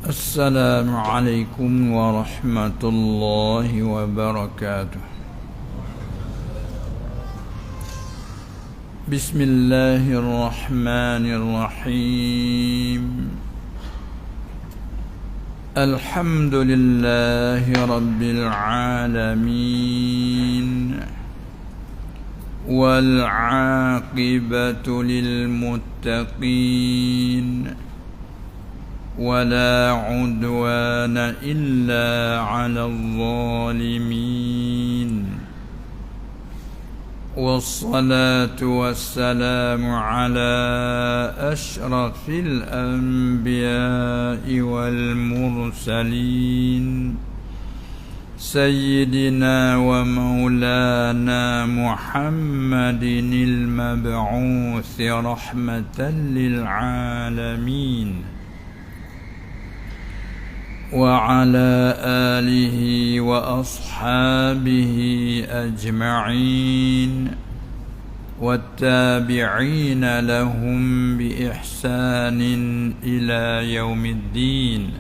السلام عليكم ورحمة الله وبركاته. بسم الله الرحمن الرحيم. الحمد لله رب العالمين، والعاقبة للمتقين، ولا عدوان إلا على الظالمين، والصلاة والسلام على أشرف الأنبياء والمرسلين، سيدنا ومولانا محمد المبعوث رحمة للعالمين، وعلى آله وأصحابه أجمعين، والتابعين لهم بإحسان إلى يوم الدين.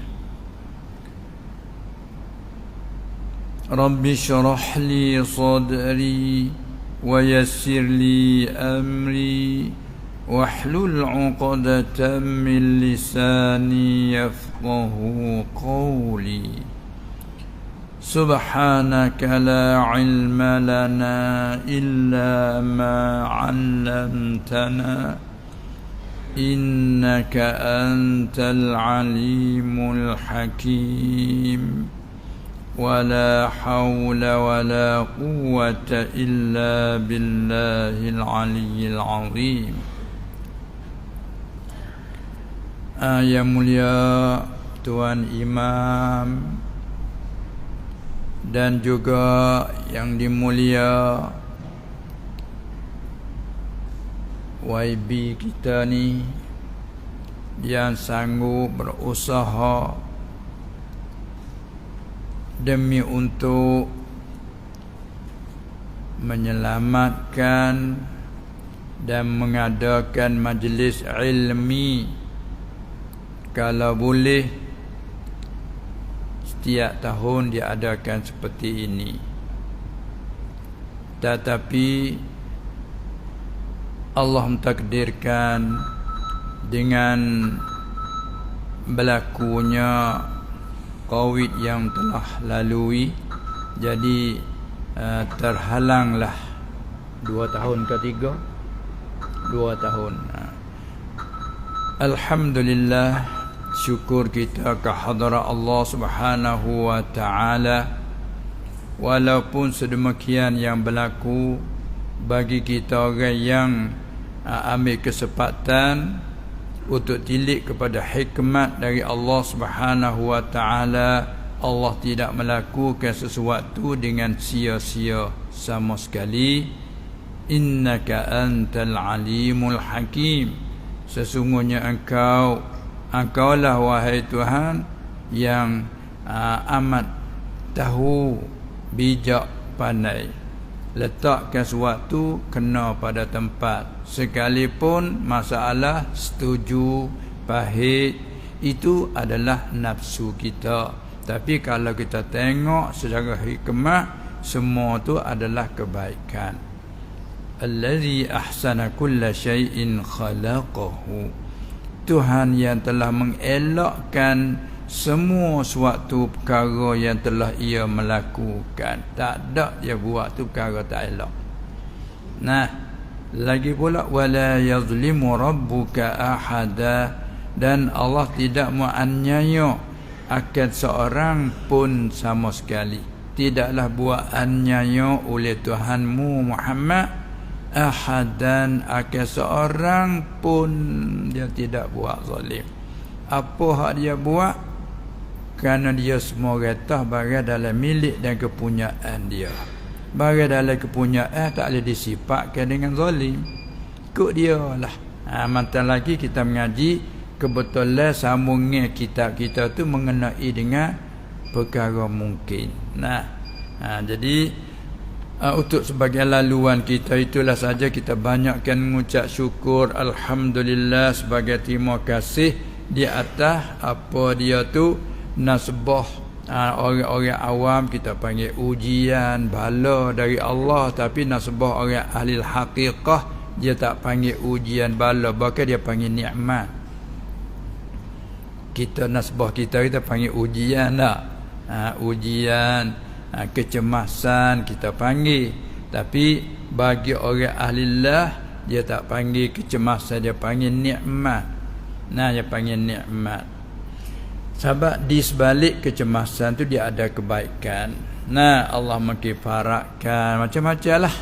رب اشرح لي صدري ويسر لي أمري، واحلل عقدة من لساني يفقه قولي. سبحانك لا علم لنا إلا ما علمتنا، إنك أنت العليم الحكيم. ولا حول ولا قوة إلا بالله العلي العظيم. Yang mulia Tuan Imam dan juga yang dimulia YB kita ni, yang sanggup berusaha demi untuk menyelamatkan dan mengadakan majlis ilmi, kalau boleh setiap tahun diadakan seperti ini. Tetapi Allah mentakdirkan dengan berlakunya COVID yang telah lalui, jadi terhalanglah 2 tahun ke 3? 2 tahun. Alhamdulillah, syukur kita ke hadrat Allah Subhanahu wa taala. Walaupun sedemikian yang berlaku, bagi kita orang yang ambil kesempatan untuk tilik kepada hikmat dari Allah Subhanahu wa taala, Allah tidak melakukan sesuatu dengan sia-sia sama sekali. Innaka antal alimul hakim. Sesungguhnya Engkaulah wahai Tuhan yang amat tahu, bijak, pandai. Letakkan sesuatu kena pada tempat, sekalipun masalah setuju, pahit, itu adalah nafsu kita. Tapi kalau kita tengok secara hikmah, semua itu adalah kebaikan. Allazi ahsana kulla syai'in khalaqahu. Tuhan yang telah mengelakkan semua suatu perkara yang telah ia melakukan. Tak ada dia buat tu perkara tak elok. Nah, lagi pula wala yazlimu rabbuka ahada, dan Allah tidak menganiaya akan seorang pun sama sekali. Tidaklah buat aniaya oleh Tuhanmu Muhammad ahadan, akan seorang pun dia tidak buat zalim. Apa hak dia buat? Kerana dia semua rata barang dalam milik dan kepunyaan dia. Barang dalam kepunyaan tak boleh disifatkan dengan zalim. Ikut dia lah. Mantan lagi kita mengaji, kebetulan sambungnya kitab kita tu mengenai dengan perkara mungkin. Jadi untuk sebagai laluan kita, itulah saja kita banyakkan mengucap syukur alhamdulillah sebagai terima kasih di atas apa dia tu nasbah. Orang-orang awam kita panggil ujian bala dari Allah, tapi nasbah orang ahli haqiqah dia tak panggil ujian bala, bahkan dia panggil nikmat. Kita nasbah kita panggil ujian tak? Ujian, kecemasan kita panggil. Tapi bagi orang ahlillah dia tak panggil kecemasan, dia panggil nikmat. Dia panggil nikmat. Sebab di sebalik kecemasan tu dia ada kebaikan. Allah mengkifaratkan macam-macam lah.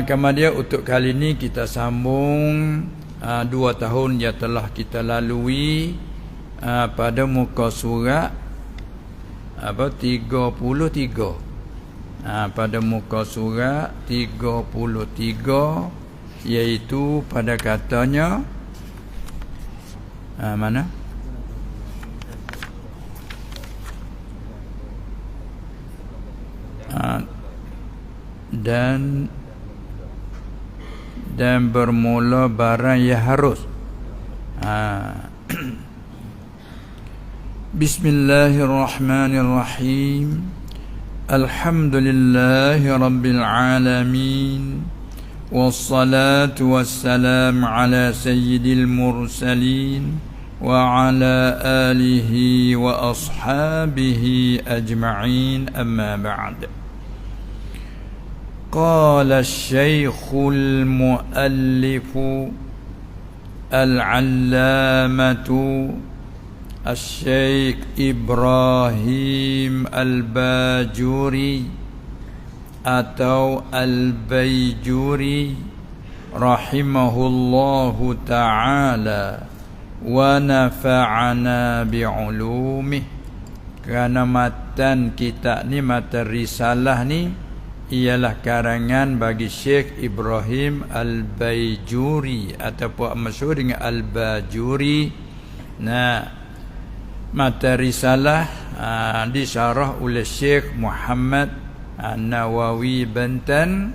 Kemudian untuk kali ni kita sambung 2 tahun yang telah kita lalui pada muka surat 33. Pada muka surat 33, iaitu pada katanya mana? Dan bermula barang yang harus. Bismillahirrahmanirrahim. Alhamdulillahi rabbil alamin. Wassalatu wassalamu ala sayyidil mursalin wa ala alihi wa ashabihi ajma'in, amma ba'd. Qala asy-syaikhul muallifu al-allamatu asy-syaikh Ibrahim al-Bajuri atau Al-Baijuri rahimahullahu ta'ala wa nafa'ana bi'ulumih. Kerana matan kitab ni, matan risalah ni ialah karangan bagi Syekh Ibrahim Al-Baijuri ataupun masyhur dengan Al-Bajuri. Matan risalah disyarah oleh Syekh Muhammad Nawawi Banten.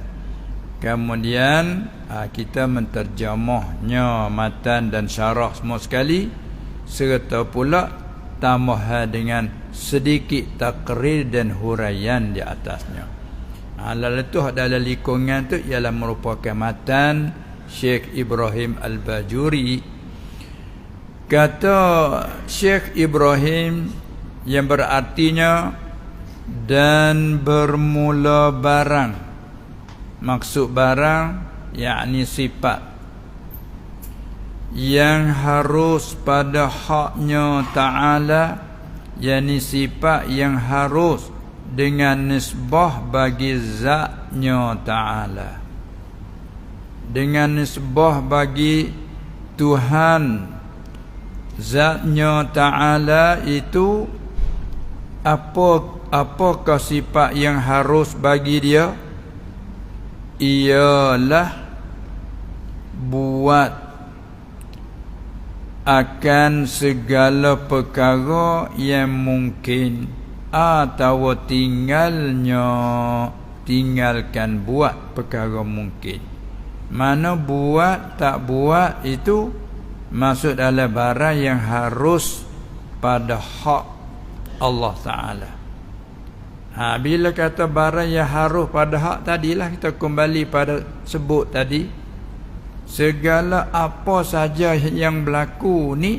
Kemudian kita menterjemahnya matan dan syarah semua sekali, serta pula tambah dengan sedikit takrir dan huraian di atasnya. Lalu tu dalam lingkungan tu ialah merupakan matan Syekh Ibrahim Al-Bajuri. Kata Syekh Ibrahim yang berartinya dan bermula barang. Maksud barang yakni sifat yang harus pada haknya ta'ala, yakni sifat yang harus dengan nisbah bagi zatnya ta'ala, dengan nisbah bagi Tuhan zatnya ta'ala. Itu apakah sifat yang harus bagi dia? Ialah buat akan segala perkara yang mungkin atau tinggalkan buat perkara mungkin. Mana buat tak buat itu maksud adalah barang yang harus pada hak Allah Ta'ala. Bila kata barang yang harus pada hak, tadilah kita kembali pada sebut tadi, segala apa saja yang berlaku ni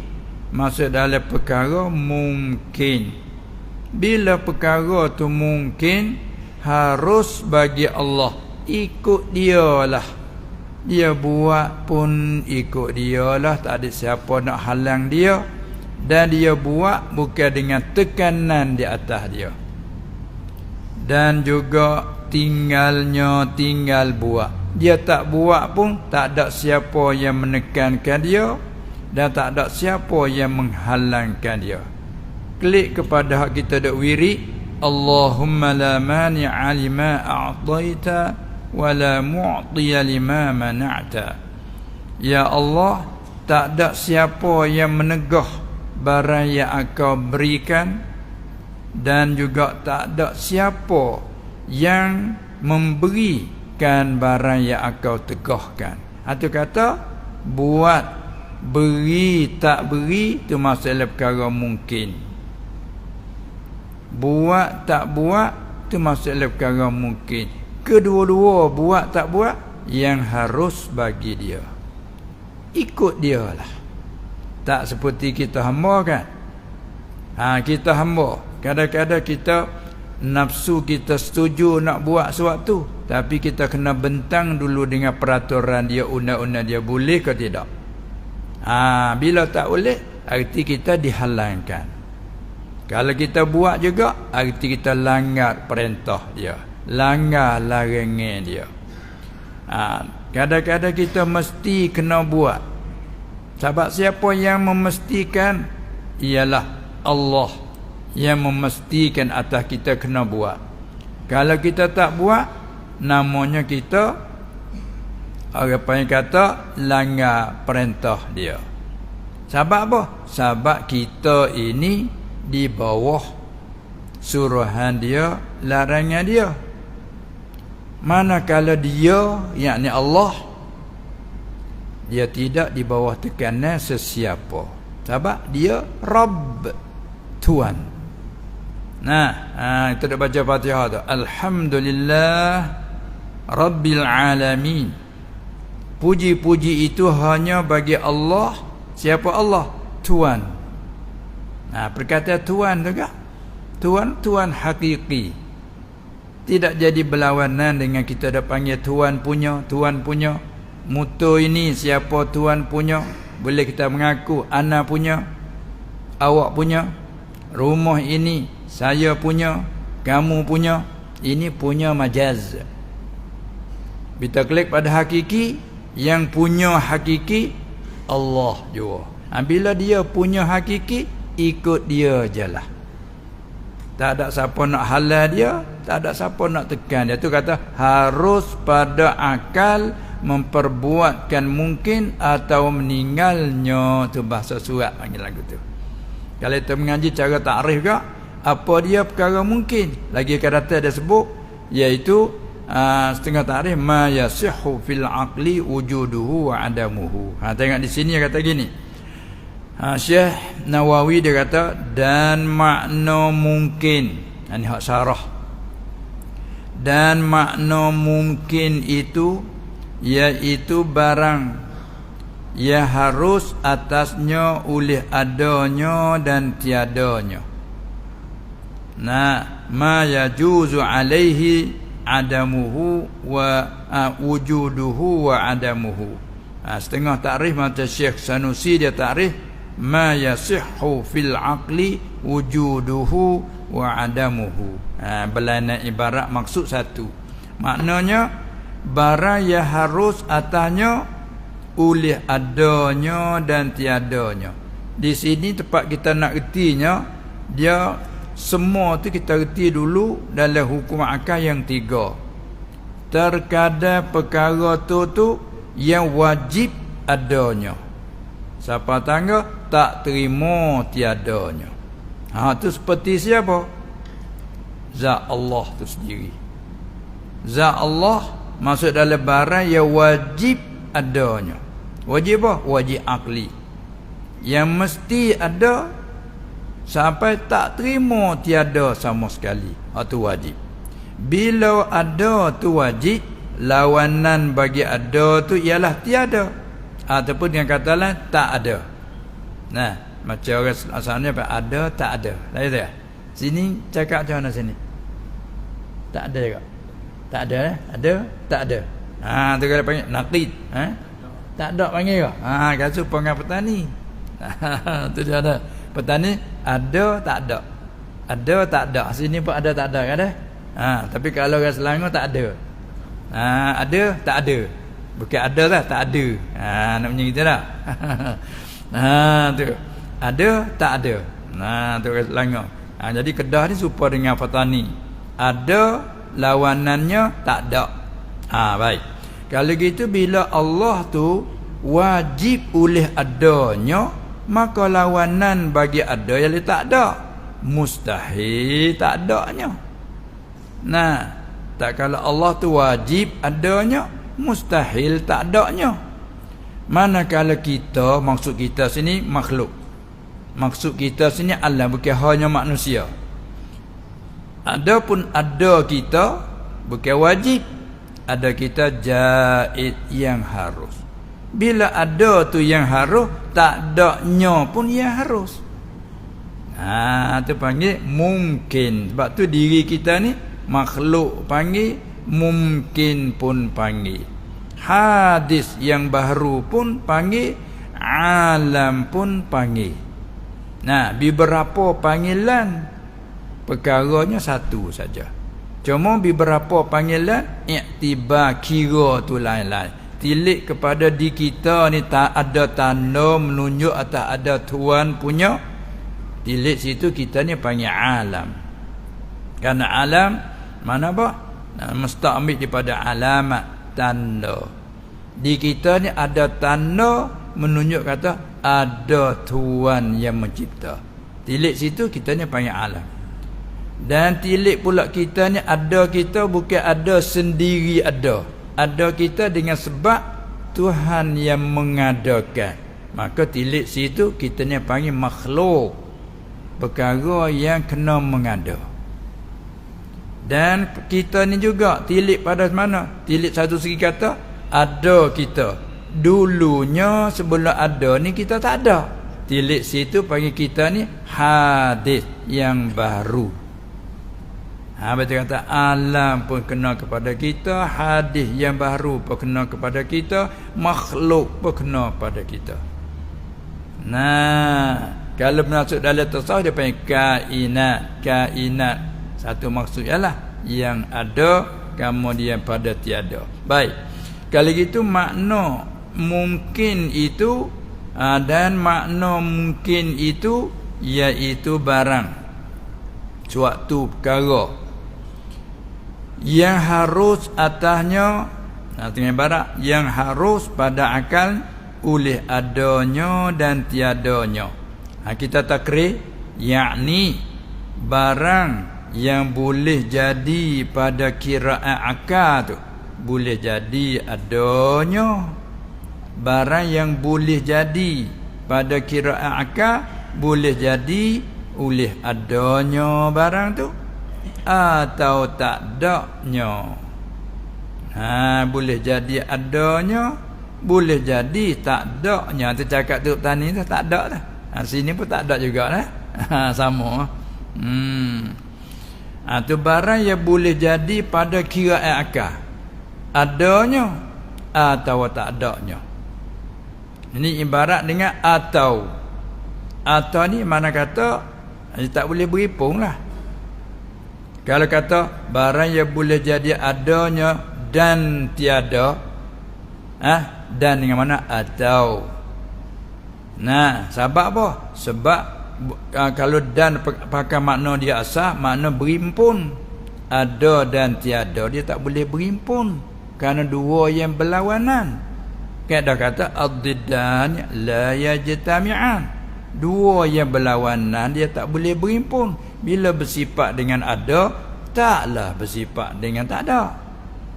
maksud dalam perkara mungkin. Bila perkara tu mungkin, harus bagi Allah, ikut dia lah. Dia buat pun ikut dia lah, tak ada siapa nak halang dia. Dan dia buat bukan dengan tekanan di atas dia. Dan juga tinggal buat. Dia tak buat pun tak ada siapa yang menekankan dia, dan tak ada siapa yang menghalangkan dia. Klik kepada hak kita dak wirid, Allahumma la mani'a lima a'taita wa la mu'tiya lima mana'ta. Ya Allah, tak ada siapa yang menegah barang yang engkau berikan, dan juga tak ada siapa yang memberikan barang yang engkau tegahkan. Itu kata buat beri tak beri tu masalah perkara mungkin. Buat tak buat tu masalah perkara mungkin. Kedua-dua buat tak buat yang harus bagi dia. Ikut dia lah. Tak seperti kita hamba kan. Kita hamba. Kadang-kadang kita nafsu kita setuju nak buat sesuatu, tapi kita kena bentang dulu dengan peraturan dia, undang-undang dia, boleh ke tidak. Bila tak boleh, arti kita dihalangkan. Kalau kita buat juga, arti kita langgar perintah dia, langgar larangan dia. Kadang-kadang kita mesti kena buat. Sebab siapa yang memastikan? Ialah Allah yang memastikan atas kita kena buat. Kalau kita tak buat, namanya kita orang panggil kata langgar perintah dia. Sebab apa? Sebab kita ini di bawah suruhan dia, larangan dia. Manakala dia, yakni Allah, dia tidak di bawah tekanan sesiapa. Sebab dia Rabb, Tuhan. Kita dah baca Fatihah tu. Alhamdulillah Rabbil Alamin. Puji-puji itu hanya bagi Allah. Siapa Allah? Tuhan. Perkataan Tuhan tu kan? Tuhan hakiki. Tidak jadi berlawanan dengan kita dah panggil Tuhan punya. Motor ini siapa Tuhan punya? Boleh kita mengaku ana punya, awak punya. Rumah ini saya punya, kamu punya. Ini punya majaz. Kita klik pada hakiki, yang punya hakiki Allah juga. Bila dia punya hakiki, ikut dia je lah. Tak ada siapa nak halal dia, tak ada siapa nak tekan dia. Tu kata harus pada akal memperbuatkan mungkin atau meninggalnya. Tu bahasa surat panggil lagu tu. Kalau kita mengaji cara takrif ke, apa dia perkara mungkin? Lagi akan datang dia sebut, iaitu setengah takrif ma yasihhu fil aqli wujuduhu wa adamuhu. Tengok di sini dia kata gini. Syekh Nawawi dia kata dan makna mungkin. Ini hak syarah. Dan makna mungkin itu iaitu barang yang harus atasnya oleh adanya dan tiadanya. Ma yajuzu alaihi adamuhu wa wujuduhu wa adamuhu. Setengah takrif macam Syekh Sanusi dia takrif ma yasihhu fil aqli wujuduhu wa adamuhu. Belana ibarat maksud satu. Maknanya barang yang harus atasnya oleh adanya dan tiadanya. Di sini tempat kita nak ertinya, dia semua tu kita erti dulu dalam hukum akal yang tiga. Terkadang perkara tu yang wajib adanya. Siapa tangga tak terima tiadanya. Tu seperti siapa? Zat Allah tu sendiri. Zat Allah masuk dalam barang yang wajib adanya. Wajib apa? Wajib akli. Yang mesti ada sampai tak terima tiada sama sekali. Itu wajib. Bila ada tu wajib, lawanan bagi ada tu ialah tiada. Ataupun dengan kata lain tak ada. Macam orang asalnya ada tak ada. Lain tak? Sini cakap macam mana sini? Tak ada juga. Tak ada Ada tak ada. Tu kalau panggil naqid. Tak ada panggil ke? Kasu pengen petani. Tu dia ada. Petani ada tak ada. Ada tak ada. Sini pun ada tak ada kan dah? Tapi kalau orang Selangor tak ada. Ada tak ada. Bukan ada lah, tak ada. Nak macam gitu dah. Tu. Ada tak ada. Tu orang Selangor. Jadi Kedah ni serupa dengan petani. Ada lawanannya tak ada. Baik. Kalau gitu bila Allah tu wajib oleh adanya, maka lawanan bagi ada yang tak ada mustahil tak adanya. Tak kalau Allah tu wajib adanya, mustahil tak adanya. Manakala kita, maksud kita sini makhluk, maksud kita sini alam, bukan hanya manusia. Adapun ada kita bukan wajib, ada kita jaiz yang harus. Bila ada tu yang harus, tak adanya pun yang harus. Tu panggil mungkin. Sebab tu diri kita ni makhluk panggil, mungkin pun panggil, hadis yang baru pun panggil, alam pun panggil. Beberapa panggilan, perkaranya satu saja. Cuma beberapa panggilan iktibar, kira tu lain-lain. Tilik kepada di kita ni tak ada tanda menunjuk atau ada Tuhan punya. Tilik situ kita ni panggil alam. Kerana alam mana apa? Mesti ambil daripada alamat, tanda. Di kita ni ada tanda menunjuk kata ada Tuhan yang mencipta. Tilik situ kita ni panggil alam. Dan tilik pula kita ni ada kita bukan ada sendiri ada. Ada kita dengan sebab Tuhan yang mengadakan. Maka tilik situ kita ni panggil makhluk, perkara yang kena mengada. Dan kita ni juga tilik pada mana? Tilik satu segi kata ada kita. Dulunya sebelum ada ni kita tak ada. Tilik situ panggil kita ni hadis yang baru. Betul kata alam pun kena kepada kita, hadis yang baru pun kena kepada kita, makhluk pun kena pada kita. Kalau masuk dalam tasawuf dia panggil kainat. Kainat satu maksud ialah yang ada kemudian pada tiada. Baik. Kalau gitu makna mungkin itu dan makna mungkin itu iaitu barang, suatu perkara yang harus atasnya, tengah barat, yang harus pada akal oleh adanya dan tiadanya. Kita takrir, yakni barang yang boleh jadi pada kiraan akal tu boleh jadi adanya. Barang yang boleh jadi pada kiraan akal boleh jadi oleh adanya barang tu atau tak adanya. Boleh jadi adanya, boleh jadi tak adanya. Tu cakap tu tani tu tak ada dah. Sini pun tak ada juga dah. Sama. Tu barang yang boleh jadi pada kiraan akal, adanya atau tak adanya. Ini ibarat dengan atau. Atau ni mana kata tak boleh beripung lah. Kalau kata barang yang boleh jadi adanya dan tiada, dan dengan mana atau. Sebab apa? Sebab kalau dan pakai makna dia asal, makna berimpun. Ada dan tiada dia tak boleh berimpun kerana dua yang berlawanan. Dah kata ad-diddan la yajtami'an. Dua yang berlawanan dia tak boleh berimpun. Bila bersifat dengan ada, taklah bersifat dengan tak ada.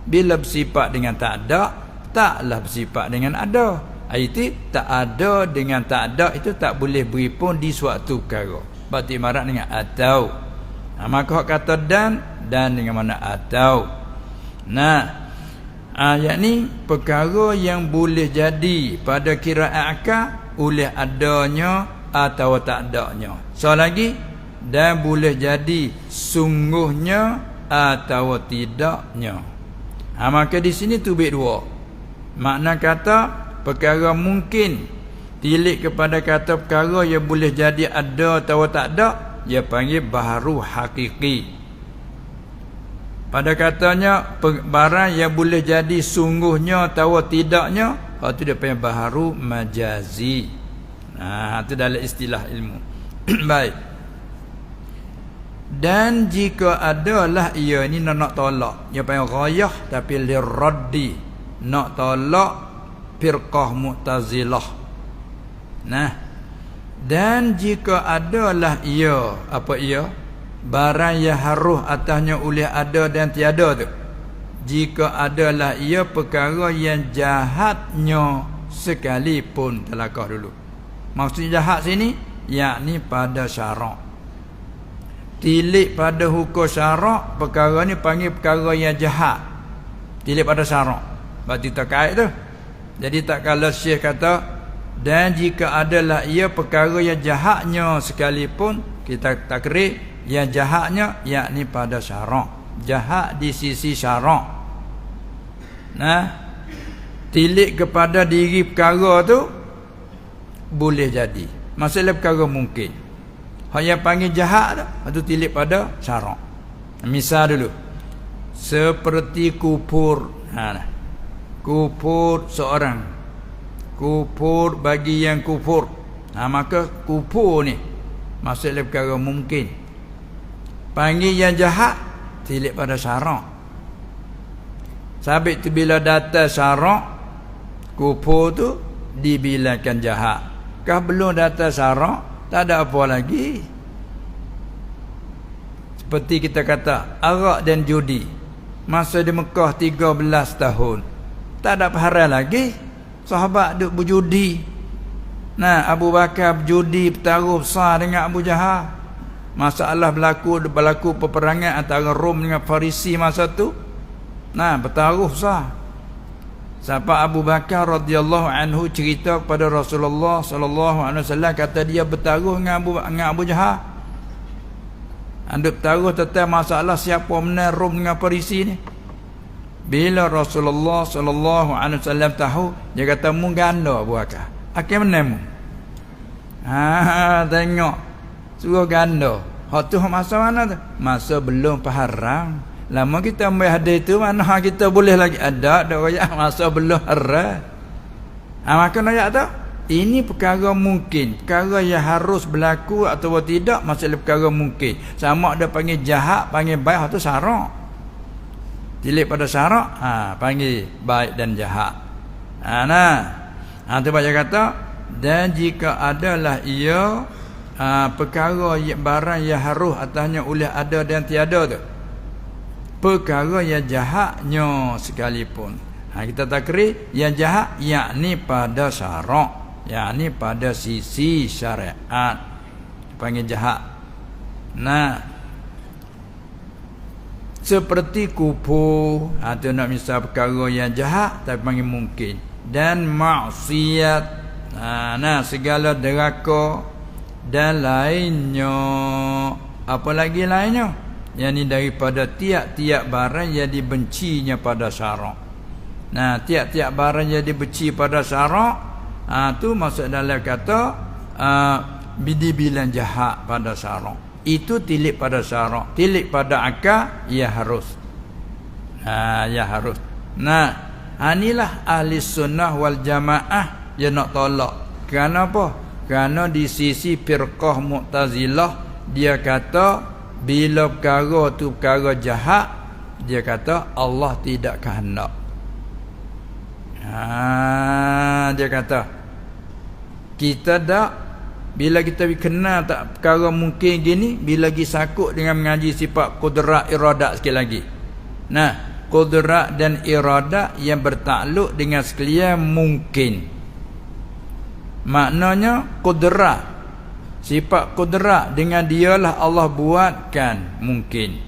Bila bersifat dengan tak ada, taklah bersifat dengan ada. Itu tak ada dengan tak ada itu tak boleh berimpun di suatu perkara. Berarti ibarat dengan atau. Maka kata dan dengan mana atau. Ayat ni perkara yang boleh jadi pada kiraan akal oleh adanya atau tak adanya. Soal lagi, dan boleh jadi sungguhnya atau tidaknya. Maka di sini tubik dua. Makna kata perkara mungkin tilik kepada kata perkara yang boleh jadi ada atau tak ada, dia panggil baharu hakiki. Pada katanya barang yang boleh jadi sungguhnya atau tidaknya, itu dia panggil baharu majazi. Itu dalam istilah ilmu. Baik. Dan jika adalah ia ni nak tolak, dia panggil ghayah tapi liraddi, nak tolak firqah Mu'tazilah. Dan jika adalah ia, apa ia? Barang yang harus atasnya oleh ada dan tiada tu. Jika adalah ia perkara yang jahatnya sekalipun telakah dulu. Maksud jahat sini yakni pada syarak. Tilik pada hukum syarak, perkara ni panggil perkara yang jahat. Tilik pada syarak. Berarti terkait tu. Jadi tak kala Syekh kata, dan jika adalah ia perkara yang jahatnya sekalipun, kita takrir yang jahatnya yakni pada syarak. Jahat di sisi syarak. Nah, tilik kepada diri perkara tu boleh jadi. Masalah perkara mungkin. Hak yang panggil jahat tu tilik pada syarak. Misal dulu. Seperti kupur. Kupur seorang. Kupur bagi yang kufur. Maka kupur ni masalah perkara mungkin. Panggil yang jahat tilik pada syarak. Sabit tu bila datang syarak, kufur tu dibilangkan jahat. Kah belum datang syarak, tak ada apa lagi. Seperti kita kata arak dan judi. Masa di Mekah 13 tahun, tak ada pahala lagi. Sahabat duk berjudi. Nah, Abu Bakar berjudi bertaruh besar dengan Abu Jahal. Masalah berlaku peperangan antara Rom dengan Farisi masa tu. Nah, bertaruh besar. Sampai Abu Bakar radhiyallahu anhu cerita kepada Rasulullah sallallahu alaihi wasallam, kata dia bertaruh dengan Abu Jahal. Anda bertaruh tentang masalah siapa menang Rom dengan Farisi ni. Bila Rasulullah sallallahu alaihi wasallam tahu, dia kata mu ganda Abu Bakar. Akhir menang mu. Tengok. Suruh ganda. Hak tu masa mana tu? Masa belum haram. Lama kita ambil hadis tu, mana kita boleh lagi ada royak masa belum haram. Maka royak tu ini perkara mungkin, perkara yang harus berlaku atau tidak, masalah perkara mungkin. Sama ada panggil jahat, panggil baik, tu syarak. Tilik pada syarak, panggil baik dan jahat. Tu baca kata, dan jika adalah ia perkara barang yang harus atasnya oleh ada dan tiada tu, perkara yang jahatnya sekalipun. Kita takrir yang jahat yakni pada syarak, yakni pada sisi syariat, panggil jahat. Seperti kupu, tu nak misal perkara yang jahat tapi panggil mungkin. Dan maksiat, segala deraka dan lainnya. Apa lagi lainnya? Yang ni daripada tiap-tiap barang yang dibencinya pada syarak. Tiap-tiap barang yang dibenci pada syarak, tu maksud dalam kata bidibilan jahat pada syarak. Itu tilik pada syarak. Tilik pada akal, ya harus. Ya harus. Inilah ahli sunnah wal jamaah yang nak tolak. Kenapa? Kerana di sisi firqah Mu'tazilah, dia kata bila perkara tu perkara jahat, dia kata Allah tidak kehendak. Dia kata kita dak, bila kita kenal tak perkara mungkin gini, bila lagi sakut dengan mengaji sifat qudrat iradat sekali lagi. Qudrat dan iradat yang bertakluk dengan sekalian mungkin. Maknanya qudrat, sifat qudrat dengan dialah Allah buatkan mungkin.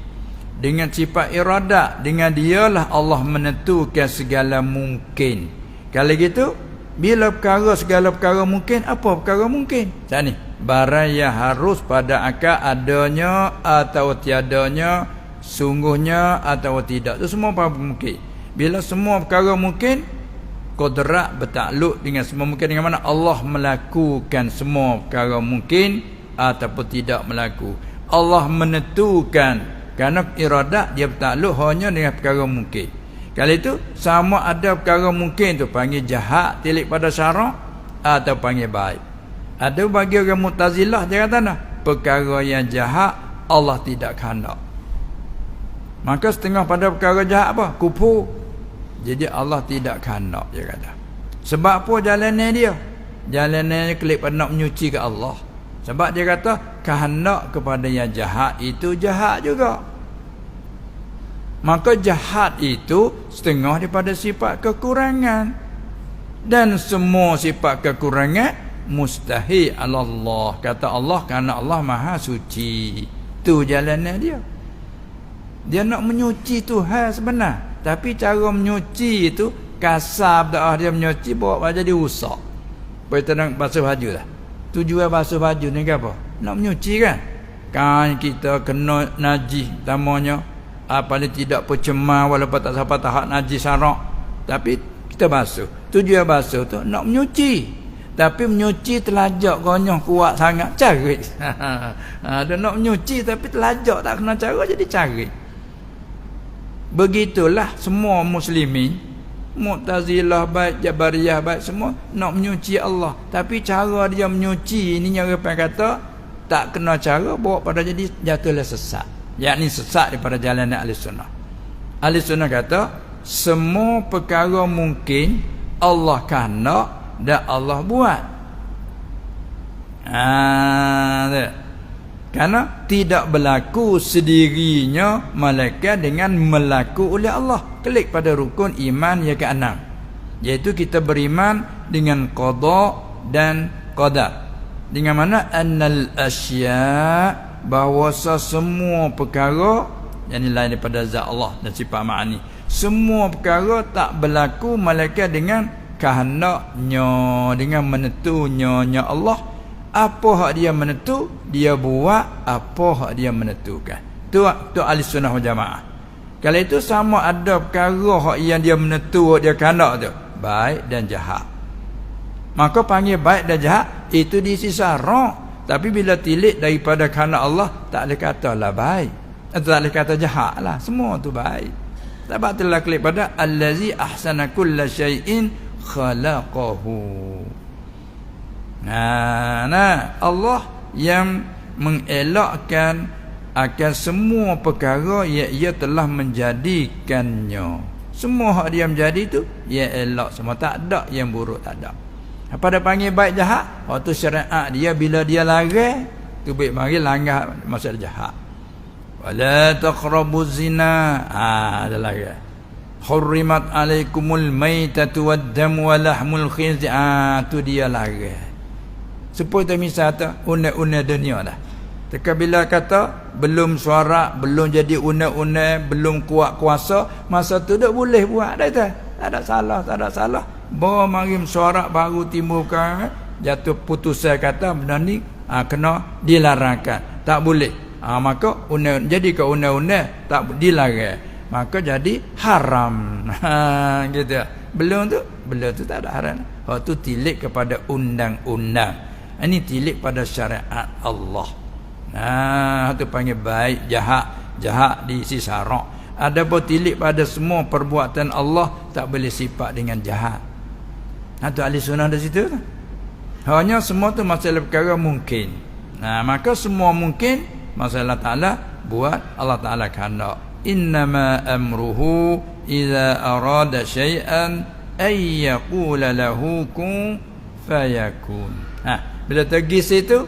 Dengan sifat iradat, dengan dialah Allah menentukan segala mungkin. Kalau gitu, bila segala perkara mungkin, apa perkara mungkin? Macam ni, barang yang harus pada akal adanya atau tiadanya, sungguhnya atau tidak, itu semua perkara mungkin. Bila semua perkara mungkin, qudrat bertakluk dengan semua mungkin. Dengan mana Allah melakukan semua perkara mungkin ataupun tidak melaku. Allah menentukan, kerana iradat dia bertakluk hanya dengan perkara mungkin. Kalau itu sama ada perkara mungkin tu panggil jahat tilik pada syarak atau panggil baik. Ada bagi orang Mu'tazilah dia kata perkara yang jahat Allah tidak kehendak. Maka setengah pada perkara jahat apa? Kufur. Jadi Allah tidak kehendak, dia kata. Sebab apa jalannya dia? Jalannya kelip pada nak menyuci ke Allah. Sebab dia kata kehendak kepada yang jahat itu jahat juga. Maka jahat itu setengah daripada sifat kekurangan. Dan semua sifat kekurangan mustahil ala Allah. Kata Allah, kerana Allah Maha Suci. Tu jalannya dia. Dia nak menyuci Tuhan sebenar, tapi cara menyuci itu kasar dah. Dia menyuci bawa jadi rusak. Boleh tenang basuh baju lah. Tujuan basuh baju ni ke apa? Nak menyuci kan? Kan kita kena najis tamanya. Paling tidak percemar walaupun tak sampai tahap najis sarak. Tapi kita basuh. Tujuan basuh tu nak menyuci. Tapi menyuci telajak konyoh kuat sangat carik. Dia nak menyuci tapi telajak tak kena cara jadi carik. Begitulah semua muslimin, Mu'tazilah baik, Jabariyah baik, semua nak menyuci Allah. Tapi cara dia menyuci ni yang orang kata tak kena cara, bawa pada jadi jatuhlah sesat. Yakni sesat daripada jalan ahli sunnah. Ahli sunnah kata semua perkara mungkin Allah kehendak dan Allah buat. Kerana tidak berlaku sendirinya malaikat dengan melaku oleh Allah. Klik pada rukun iman yang ke-6, iaitu kita beriman dengan qada dan qadar. Dengan mana annal asya, bahawa semua perkara yang lain daripada zat Allah dan sifat ma'ani, semua perkara tak berlaku malaikat dengan kehendaknya, dengan menentunya Allah. Apa hak dia menentu, dia buat. Apa hak dia menentukan. Tu ahli sunnah wal jamaah. Kalau itu sama ada perkara hak yang dia menentu, hak dia kehendak tu, baik dan jahat. Maka panggil baik dan jahat itu di sisa roh. Tapi bila tilik daripada kehendak Allah, tak boleh katalah baik, atau tak boleh kata jahat lah. Semua tu baik. Sebab telah klik pada allazi ahsana kulla syai'in khalaqahu. Allah yang mengelakkan akan semua perkara yang ia telah menjadikannya. Semua hak dia menjadi tu ia elak semua, tak ada yang buruk, tak ada. Apa dia panggil baik jahat? Waktu syariat dia bila dia larang tu baik mari langgar maksud jahat. Wala taqrabuz zina. Ada lagi. Hurrimat alaikumul maitatu wad-damu wa lahmul khinzir. Tu dia larang. Seperti misal undang-undang dunia dah. Teka bila kata belum suara, belum jadi undang-undang, belum kuat kuasa, masa tu tak boleh buat dah tu. Tak ada salah, tak ada salah. Bawa mari suara baru timbul kan, jatuh putusan kata benda ni kena dilarangkan. Tak boleh. Maka jadi ke undang-undang tak dilarang. Maka jadi haram. Gitu. Belum tu tak ada haram. Waktu tilik kepada undang-undang. Ini tilik pada syariat Allah. Itu panggil baik, jahat di sisa roh. Ada pun tilik pada semua perbuatan Allah, tak boleh sifat dengan jahat. Itu ahli sunnah di situ. Hanya semua tu masalah perkara mungkin. Maka semua mungkin masalah Ta'ala buat, Allah Ta'ala kehendak. Innama amruhu idza arada syai'an ay yaqula lahu kun fayakun. Bila tegis itu,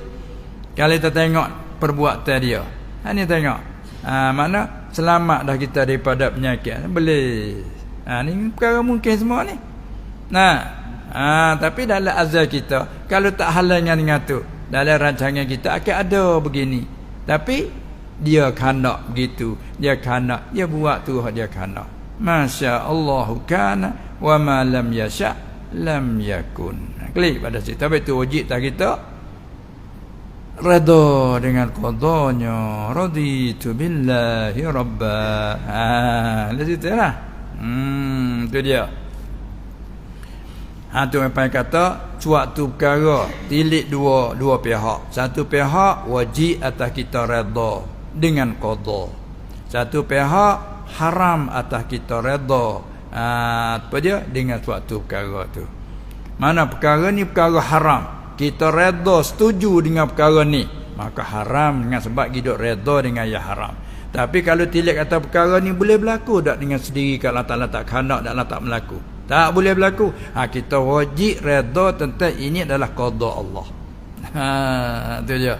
kalau kita tengok perbuatan dia, ni tengok, mana selamat dah kita daripada penyakit. Boleh. Ni perkara mungkin semua ni. Tapi dalam azal kita, kalau tak halangan dengan tu, dalam rancangan kita akan ada begini. Tapi dia kehendak begitu. Dia kehendak, dia buat tu dia kehendak. Masya Allahu kana wa ma lam yasha lam yakun. Klik pada situ. Tapi tu wajib tak kita redha dengan qadanya. Raditu billahi rabba. Di situ lah. Tu dia. Tu apa kata suatu perkara tilik dua pihak. Satu pihak wajib atas kita redha dengan qada. Satu pihak haram atas kita redha apa dia dengan suatu perkara tu. Mana perkara ni perkara haram, kita redha setuju dengan perkara ni, maka haram dengan sebab hidup redha dengan yang haram. Tapi kalau tilik kata perkara ni boleh berlaku tak dengan sendiri, kalau Allah Ta'ala tak kehendak dan Allah tak berlaku, tak boleh berlaku, kita wajib redha tentang ini adalah qada Allah. Tu dia.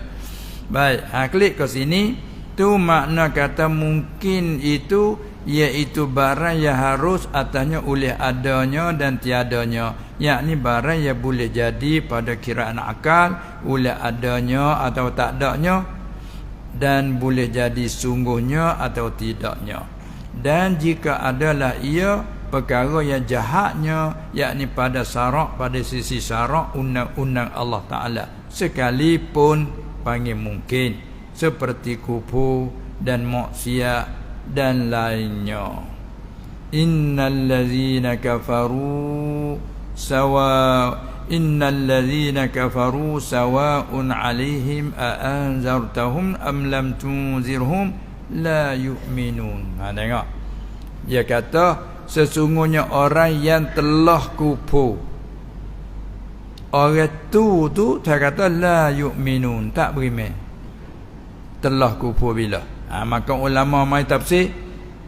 Baik, klik ke sini. Tu makna kata mungkin itu iaitu barang yang harus atasnya oleh adanya dan tiadanya, yakni barang yang boleh jadi pada kiraan akal oleh adanya atau tak adanya, dan boleh jadi sungguhnya atau tidaknya. Dan jika adalah ia perkara yang jahatnya, yakni pada syarak, pada sisi syarak undang-undang Allah Ta'ala, sekalipun panggil mungkin, seperti kufur dan maksiat dan lainnya. Innal ladzina kafaru sawa'un 'alaihim a anzartahum am lam tunzirhum la yu'minun. Tengok. Dia kata sesungguhnya orang yang telah kufur, orang tu dia kata la yu'minun, tak beriman. Telah kufur bila? Maka ulama mai tafsir,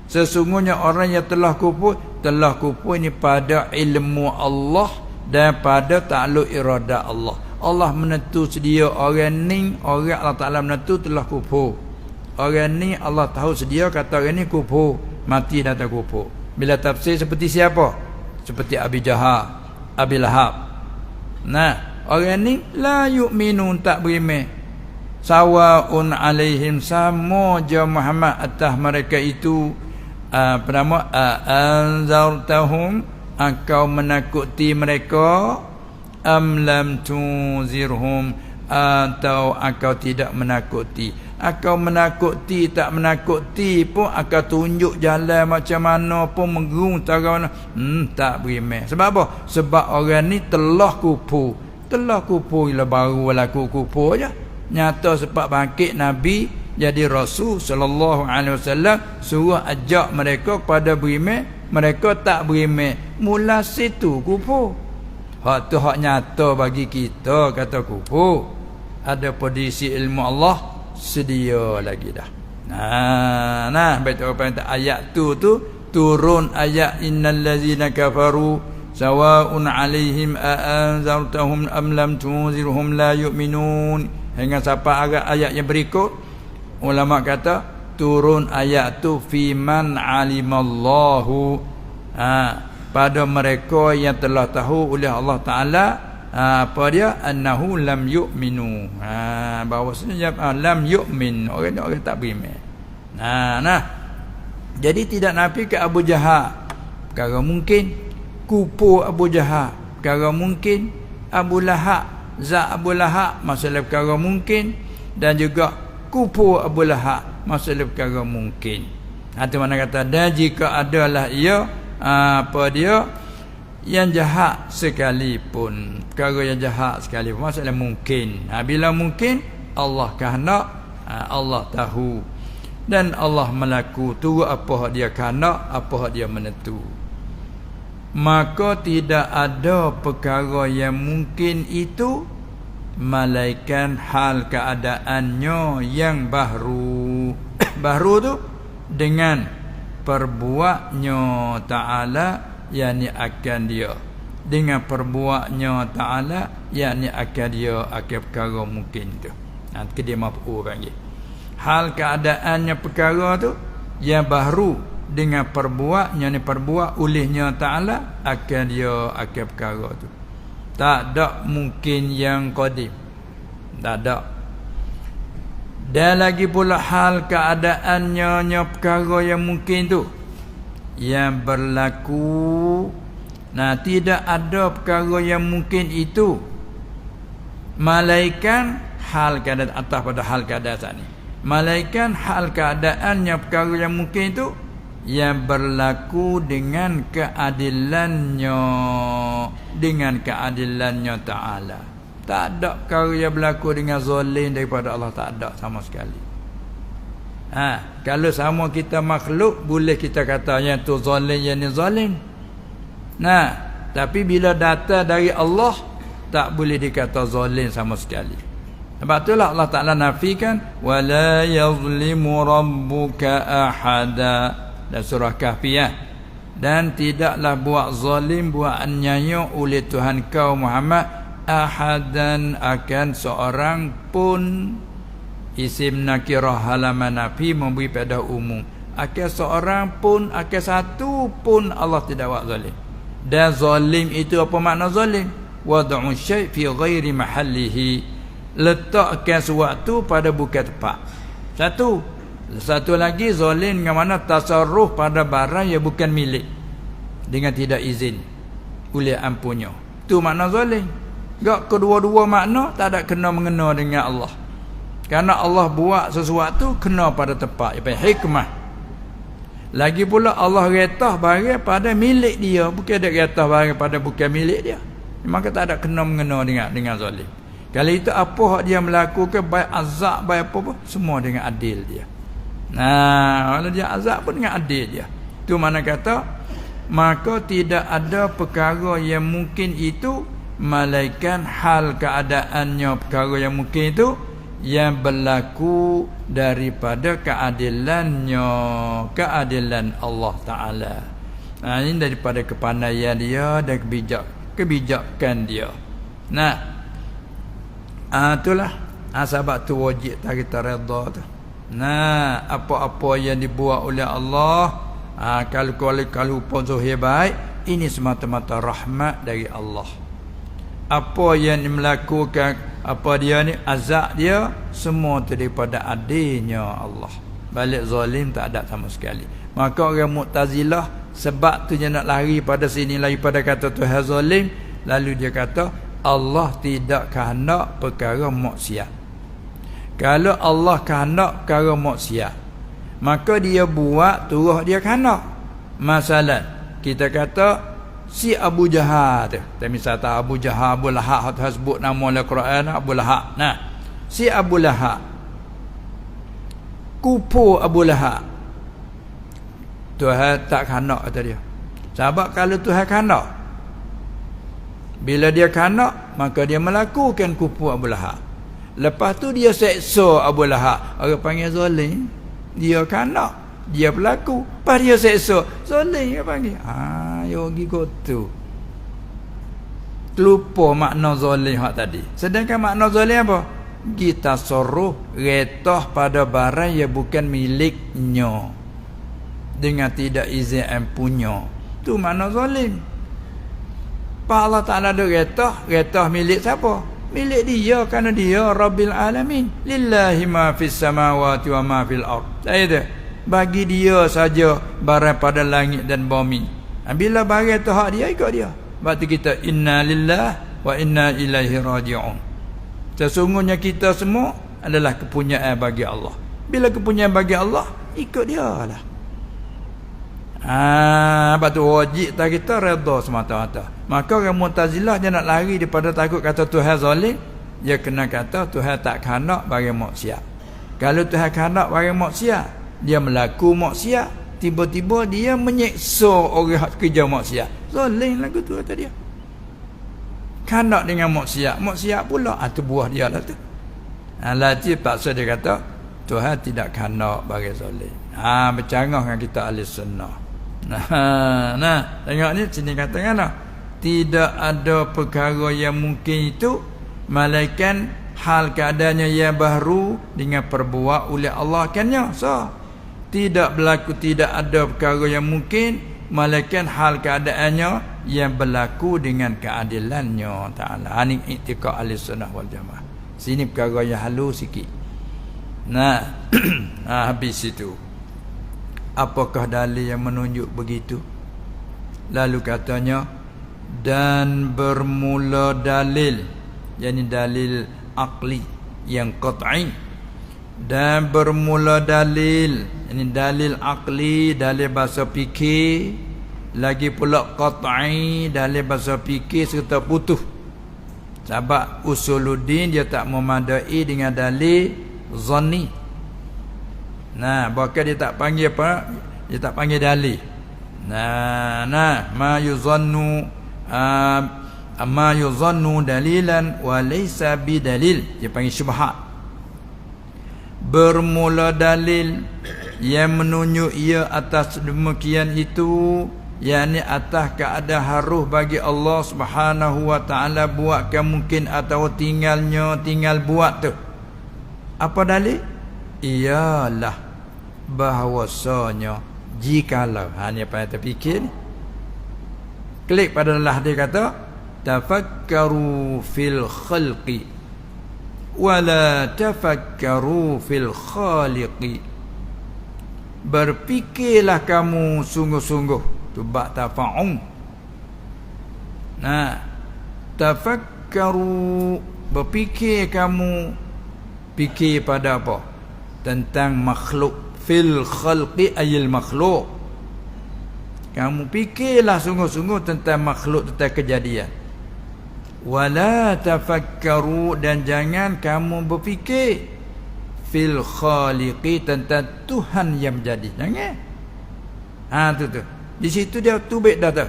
sesungguhnya orang yang telah kufur ini pada ilmu Allah dan pada takluk irada Allah. Allah menentu sedia orang ni, orang Allah Ta'ala menentu telah kufur. Orang ni Allah tahu sedia kata orang ni kufur, mati dah tak kufur. Bila tafsir seperti siapa? Seperti Abi Jahal, Abi Lahab. Nah, orang ni la yu'minun, tak beriman. Sawa'un 'alaihim, sama je Muhammad atas mereka itu, pertama anzartahum, engkau menakuti mereka, am lam tunzirhum, atau engkau tidak menakuti. Engkau menakuti tak menakuti pun engkau tunjuk jalan macam mana pun menggerung mana, tak beriman. Sebab apa? Sebab orang ni telah kufur. Telah kufur ialah baru laku kufur je. Nyata sebab bangkit Nabi jadi Rasul sallallahu alaihi wasallam, suruh ajak mereka pada beriman, mereka tak beriman. Mula situ kufur. Hak tu hak nyata bagi kita kata kufur. Ada posisi ilmu Allah sedia lagi dah. Nah baca apa ayat tu turun ayat innal ladzina kafaru sawa'un 'alaihim a anzartahum am lam tunzirhum la yu'minun. Hingga sampai ayat yang berikut, ulama kata turun ayat tu fi man alimallahu, pada mereka yang telah tahu oleh Allah Ta'ala, apa dia, annahu lam yu'minu, bahawasanya lam yu'min, orang tak beriman. Jadi tidak nafi ke Abu Jahal perkara mungkin, kufur Abu Jahal perkara mungkin, Abu Lahab, zat Abu Lahab masalah perkara mungkin, dan juga kufur Abu Lahab masalah perkara mungkin. Itu mana kata, dan jika adalah ia apa dia yang jahat sekalipun, perkara yang jahat sekalipun, masalah mungkin. Bila mungkin Allah kehendak, Allah tahu, dan Allah melaku tu apa dia kehendak, apa dia menentu. Maka tidak ada perkara yang mungkin itu malaikat hal keadaannya yang baru. Baru tu dengan perbuatnya Ta'ala, yakni akan dia, dengan perbuatnya Ta'ala, yakni akan dia akan perkara mungkin tu. Nanti dia maf'ul panggil. Hal keadaannya perkara tu yang baru, dengan perbuatnya ni perbuat olehnya Ta'ala, akan dia akan perkara tu. Tak ada mungkin yang qadim, tak ada. Dan lagi pula hal keadaannya perkara yang mungkin tu yang berlaku. Tidak ada perkara yang mungkin itu malaikat hal keadaan atas pada hal keadaan saat ni. Malaikat hal keadaannya perkara yang mungkin itu yang berlaku dengan keadilannya, dengan keadilannya Ta'ala. Tak ada perkara yang berlaku dengan zalim daripada Allah, tak ada sama sekali. Kalau sama kita makhluk, boleh kita kata yang tu zalim, yang ni zalim. Tapi bila datang dari Allah, tak boleh dikata zalim sama sekali. Sebab itulah Allah Ta'ala nafikan wala yazlimu rabbuka ahada, dan surah Kahfi, dan tidaklah buat zalim, buat aniaya oleh Tuhan kau Muhammad ahadan, akan seorang pun. Isim nakirah halaman nafi memberi pada umum. Akal seorang pun, akal satu pun Allah tidak buat zalim. Dan zalim itu apa makna zalim? Wad'u syai' fi ghairi mahallihi. Letakkan sesuatu pada bukan tempat. Satu lagi zalim dengan mana tasarruf pada barang yang bukan milik dengan tidak izin oleh ampunnya. Tu makna zalim. Gak kedua-dua makna tak ada kena mengena dengan Allah. Karena Allah buat sesuatu kena pada tempat. Ia hikmah. Lagi pula Allah retah barang pada milik dia, bukan ada retah barang pada bukan milik dia. Maka tak ada kena mengena dengan zalim. Kalau itu apa hak dia melakukan, baik azab baik apa semua dengan adil dia. Nah, kalau dia azab pun dengan adil dia. Tu mana kata maka tidak ada perkara yang mungkin itu malaikan hal keadaannya perkara yang mungkin itu yang berlaku daripada keadilan Allah Ta'ala. Nah, ini daripada kepandaian dia dan kebijakan dia. Nah, itulah sebab tu wajib kita redha tu. Nah, apa-apa yang dibuat oleh Allah, kalau pun zahir baik, ini semata-mata rahmat dari Allah. Apa yang melakukan apa dia ni azab dia semua daripada adilnya Allah. Balik zalim tak ada sama sekali. Maka orang Mu'tazilah sebab tu dia nak lari pada sini, lari pada kata Tuhan zalim, lalu dia kata Allah tidak kehendak perkara maksiat. Kalau Allah kehendak perkara maksiat, maka dia buat turut dia kehendak. Masalah kita kata si Abu Jahal tu. Kita misal tahu Abu Jahal, Abu Lahab, kita sebut nama dalam Quran Abu Lahab. Nah, si Abu Lahab, kupu Abu Lahab, Tuhan tak khanak kata dia. Sebab kalau Tuhan khanak, bila dia khanak, maka dia melakukan kupu Abu Lahab. Lepas tu dia seksa Abu Lahab. Orang panggil zalim. Dia khanak, dia berlaku, pas dia seksa, zalim dia panggil. Yogi gotu. Lupa makna zalim hak tadi. Sedangkan makna zalim apa? Kita suruh retah pada barang yang bukan miliknya dengan tidak izin empunya. Tu makna zalim. Pa Allah Ta'ala ada retah milik siapa? Milik dia, kerana dia Rabbil Alamin. Lillahi ma fis samawati wa ma fil ard. Bagi dia saja barang pada langit dan bumi. Bila barang tu hak dia, ikut dia. Sebab tu kita inna lillah wa inna ilaihi raji'un. Sesungguhnya kita semua adalah kepunyaan bagi Allah. Bila kepunyaan bagi Allah, ikut dia lah. Sebab tu wajib tak kita redha semata-mata. Maka orang Mu'tazilah dia nak lari daripada takut kata Tuhan zalim, dia kena kata Tuhan tak khanak barang maksiat. Kalau Tuhan khanak barang maksiat, dia melaku maksiat, tiba-tiba dia menyeksa orang kerja maksiat. Zalim lagu tu kata dia. Khanak dengan maksiat pula, tu buah dia lah tu. Lati paksa dia kata Tuhan tidak khanak barang zalim. Bercanggah dengan kita ahli sunnah. Nah, tengok ni sini katakan lah. Tidak ada perkara yang mungkin itu malaikat hal keadaannya yang baru dengan perbuat oleh Allah kannya. Tidak berlaku, tidak ada perkara yang mungkin malaikat hal keadaannya yang berlaku dengan keadilannya Ta'ala. Ini i'tiqad ahli sunnah wal jamaah. Sini perkara yang halus sikit. Nah, habis itu. Apakah dalil yang menunjuk begitu? Lalu katanya, dan bermula dalil, yakni dalil aqli yang qat'i, dan bermula dalil, yakni dalil aqli, dalil bahasa fikir, lagi pula qat'i, dalil bahasa fikir serta putus. Sebab usuluddin dia tak memadai dengan dalil zanni. Nah, bahkan dia tak panggil apa? Dia tak panggil dalil. Ma yuzannu dalilan wa laysa bidalil. Dia panggil syubhat. Bermula dalil yang menunjuk ia atas demikian itu, yakni atas keadaan harus bagi Allah Subhanahu wa taala buatkan mungkin atau tinggal buat tu. Apa dalil? Ialah bahawasanya jikalau ni apa yang terfikir ni. Klik pada lah dia kata tafakkaru fil khalqi wala tafakkaru fil khaliqi. Berfikirlah kamu sungguh-sungguh, tu bab tafa'um. Nah, tafakkaru, berfikir kamu, fikir pada apa? Tentang makhluk, fil khalqi ayil makhluk. Kamu fikirlah sungguh-sungguh tentang makhluk, tentang kejadian. Wala tafakkaru, dan jangan kamu berfikir fil khaliqi, tentang Tuhan yang menjadi. Jangan. Tu. Di situ dia tubik dah tu.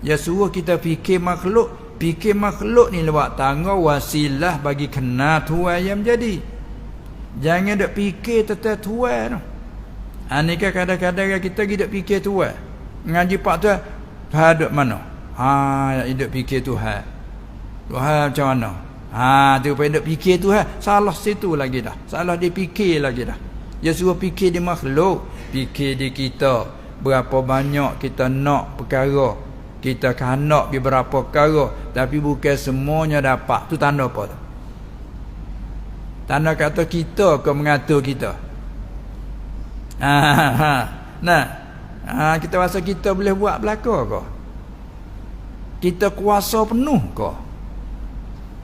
Dia suruh kita fikir makhluk. Fikir makhluk ni lewat tangga wasilah bagi kenal Tuhan yang menjadi. Jangan duk fikir tentang Tuhan tu. Ni kan kadang-kadang kita duk fikir Tuhan. Ngaji pak Tuhan, Tuhan duk mana? Duk fikir Tuhan. Tuhan macam mana? Tu pun duk fikir Tuhan. Salah situ lagi dah. Salah dia fikir lagi dah. Dia suruh fikir di makhluk, fikir di kita. Berapa banyak kita nak perkara, kita nak beberapa perkara, tapi bukan semuanya dapat. Tu tanda apa tu? Tanda kata kita ke mengatur kita. Kita rasa kita boleh buat belaka ke? Kita kuasa penuh ke?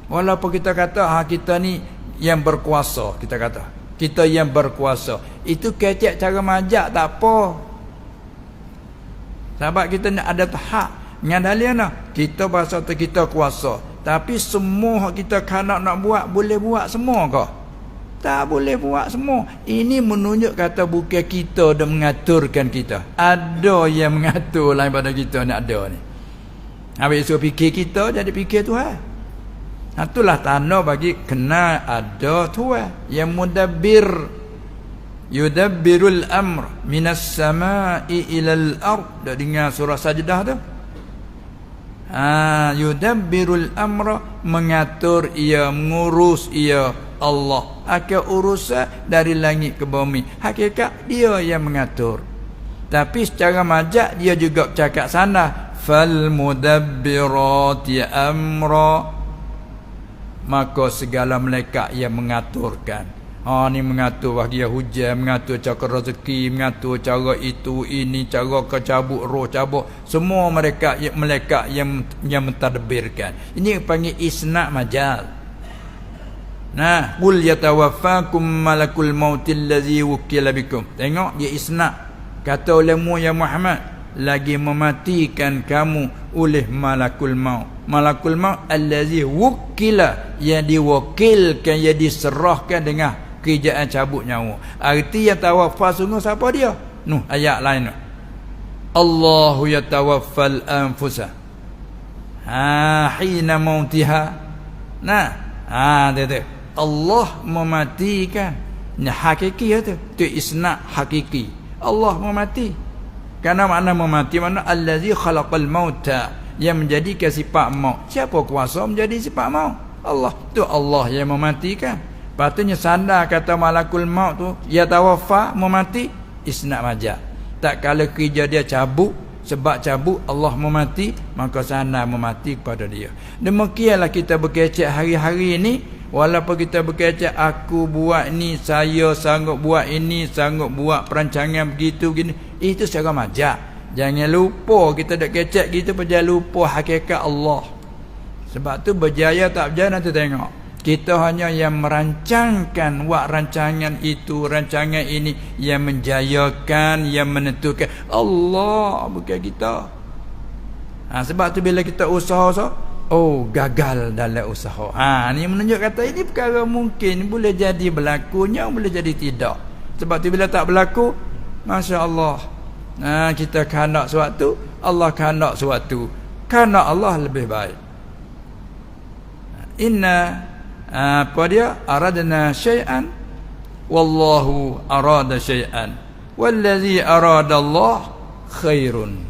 Walaupun kita kata kita ni yang berkuasa, kita kata kita yang berkuasa, itu kecek cara majak tak apa. Sebab kita nak ada tahap ngadalian kita bahasa tu kita kuasa, tapi semua kita nak buat boleh buat semua ke? Tak boleh buat semua. Ini menunjuk kata bukan kita dah mengaturkan kita. Ada yang mengatur lain pada kita nak ada ni. Habis suruh fikir kita jadi fikir Tuhan. Itulah tanda bagi kena ada Tuhan yang mudabbir, yudabbirul amr minas sama'i ilal ard. Dah dengar surah Sajdah tu? Yudabbirul amra, mengatur ia, mengurus ia Allah akan urusan dari langit ke bumi. Hakikat dia yang mengatur, tapi secara majak dia juga cakap sana fal mudabbirati amra, maka segala malaikat yang mengaturkan. Ni mengatur bagi hujan, mengatur cara rezeki, mengatur cara itu ini, cara kecabut roh cabut, semua mereka malaikat yang mentadbirkan. Ini panggil isna' majal. Qul yatawaffakum malakul mautil ladzi wukila bikum. Tengok dia isna'. Kata olehmu ya Muhammad, lagi mematikan kamu oleh malakul maut. Malakul maut allazi wukila, yang diwakilkan, yang diserahkan dengan kerjaan cabut nyawa. Arti yang tawaffa sungguh siapa dia? Ayat lain. Allahu yatawaffal anfusa hina mautiha. Dia Allah mematikan. Hakiki tu. Tu isna' hakiki. Allah memati. Karena makna memati makna allazi khalaqal mauta, yang menjadikan sifat maut. Siapa kuasa menjadi sifat maut? Allah. Tu Allah yang mematikan. Patutnya sandar kata malakul maut tu ya tawaffa, memati, isna' majaz. Tak kala kerja dia cabut, sebab cabut Allah memati, maka sandar memati kepada dia. Demikianlah kita berkecek hari-hari ini. Walaupun kita berkecek aku buat ni, saya sanggup buat ini, sanggup buat perancangan begitu gini, itu secara majaz. Jangan lupa kita dak kecek gitu, jangan lupa hakikat Allah. Sebab tu berjaya tak berjaya nanti tengok. Kita hanya yang merancangkan, buat rancangan itu, rancangan ini, yang menjayakan, yang menentukan Allah, bukan kita. Sebab tu bila kita usaha gagal dalam usaha. Ni menunjuk kata ini perkara mungkin boleh jadi berlakunya, boleh jadi tidak. Sebab tu bila tak berlaku, masya-Allah. Kita kehendak sesuatu, Allah kehendak sesuatu. Kehendak Allah lebih baik. Inna aradna syai'an wallahu arada syai'an wallazi arada Allah khairun.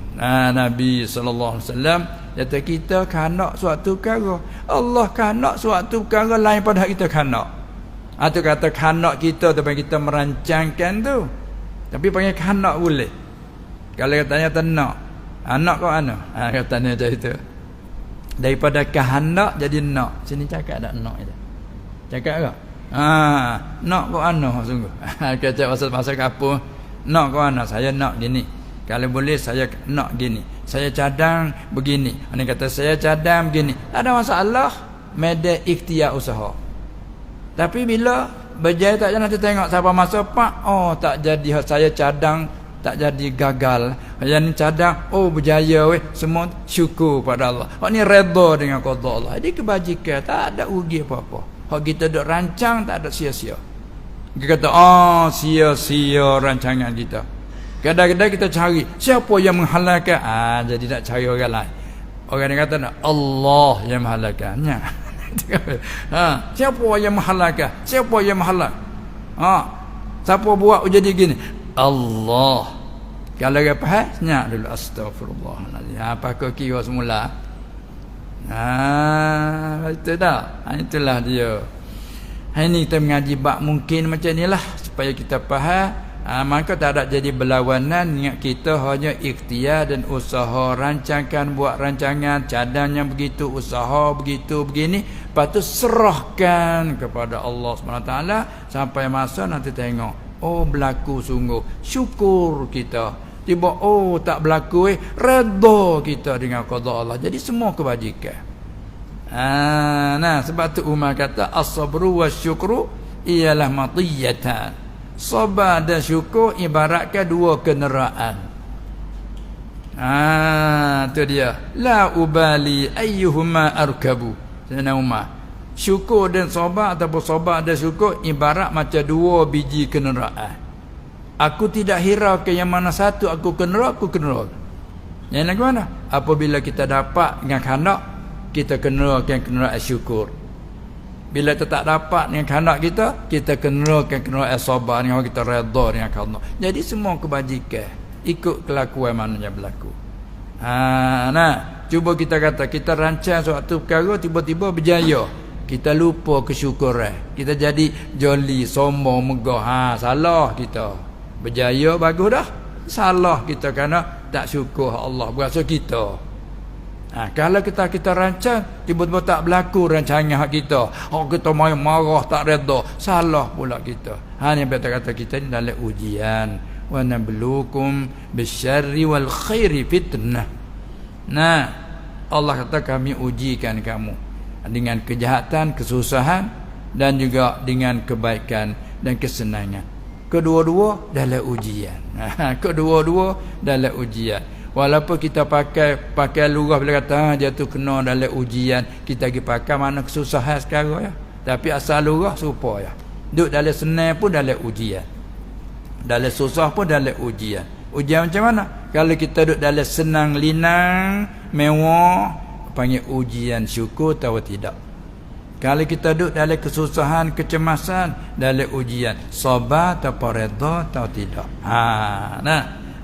Nabi sallallahu alaihi wasallam kata kita kehendak suatu perkara, Allah kehendak suatu perkara lain pada kita kehendak. Itu kata kehendak kita tu kita merancangkan tu. Tapi panggil kehendak boleh. Kalau katanya nak, anak kau ana. Katanya macam itu. Daripada kehendak jadi nak. Sini cakap tak nak itu. Cakap tak? Nak kau ana sungguh. Kata pasal apa? Nak kau ana, saya nak gini. Kalau boleh saya nak gini. Saya cadang begini. Ini kata saya cadang begini. Tak ada masalah. Meda ikhtiar usaha. Tapi bila berjaya tak nanti tengok siapa masa pak. Tak jadi saya cadang tak jadi gagal. Yang ni cadang berjaya weh. Semua syukur pada Allah. Hak ni redha dengan qada Allah. Jadi kebajikan tak ada rugi apa-apa. Hak kita duk rancang tak ada sia-sia. Kita kata sia-sia rancangan kita. Kadang-kadang kita cari siapa yang menghalalkan. Jadi tak cari orang lain. Orang yang kata Allah yang menghalalkannya. Siapa yang menghalalkan? Siapa yang menghalal? Siapa buat jadi gini? Allah. Kalau dia faham, nyak dulu astagfirullahalazim. Apa kau kira semula? Itu dah. Itulah dia. Hari ni kita mengaji bab mungkin macam inilah supaya kita faham. Maka tak ada jadi berlawanan. Ingat kita hanya ikhtiar dan usaha. Rancangkan buat rancangan, cadangnya begitu, usaha begitu begini. Lepas tu serahkan kepada Allah SWT. Sampai masa nanti tengok, berlaku sungguh, syukur kita. Tiba tak berlaku, redha kita dengan qada Allah. Jadi semua kebajikan. Sebab tu Umar kata as-sabru wasyukru ialah matiyatan. Sabar dan syukur ibaratkan dua kenderaan. Tu dia. La ubali ayyuhuma arkabu. Sayyidina Umar. Syukur dan sabar ataupun sabar dan syukur ibarat macam dua biji kenderaan. Aku tidak hiraukan yang mana satu aku kenera. Yang nak mana? Apabila kita dapat dengan kehendak, kita kenerakan kenderaan syukur. Bila kita tak dapat dengan kehendak kita kenerakan kenderaan sabar dengan kita redha dengan kehendak. Jadi semua kebajikan ikut kelakuan mana yang berlaku. Cuba kita kata kita rancang suatu perkara tiba-tiba berjaya. Kita lupa kesyukuran. Kita jadi joli, sombong, megah. Salah kita. Berjaya bagus dah. Salah kita kerana tak syukur Allah berasa kita. Kalau kita rancang tiba-tiba tak berlaku rancangan hak kita. Kita main marah tak redha. Salah pula kita. Ni kata kita ni dalam ujian. Wa nabluukum bisyarri wal khairi fitnah. Allah kata kami ujikan kamu dengan kejahatan, kesusahan dan juga dengan kebaikan dan kesenangan. Kedua-dua dalam ujian. Kedua-dua dalam ujian. Walaupun kita pakai lurah bila kata jatuh kena dalam ujian, kita pergi pakai mana kesusahan sekarang ya. Tapi asal lurah serupa ya. Duduk dalam senang pun dalam ujian. Dalam susah pun dalam ujian. Ujian macam mana? Kalau kita duduk dalam senang linang, mewah, panggil ujian syukur atau tidak. Kalau kita duduk dalam kesusahan, kecemasan, dalam ujian sabar atau redha atau tidak.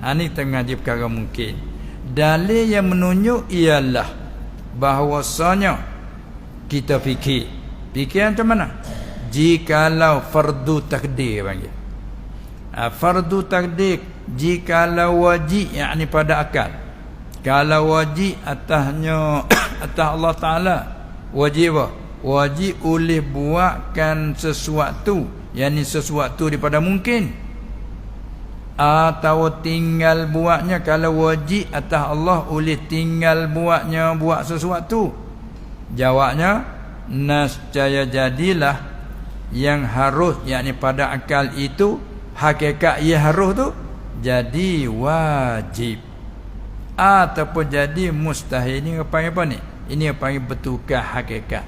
Ini tengah di perkara mungkin. Dalil yang menunjuk ialah bahawasanya kita fikir macam mana? Jikalau fardu takdir panggil. Fardu takdir jikalau wajib, yakni pada akal. Kalau wajib atasnya atas Allah Taala, wajib apa? Wajib oleh buatkan sesuatu, yakni sesuatu daripada mungkin. Atau tinggal buatnya. Kalau wajib atas Allah oleh tinggal buatnya, buat sesuatu. Jawabnya nascaya jadilah yang harus, yakni pada akal itu hakikat ia harus tu jadi wajib ataupun jadi mustahil. Ini panggil apa ni? Ini panggil bertukar hakikat.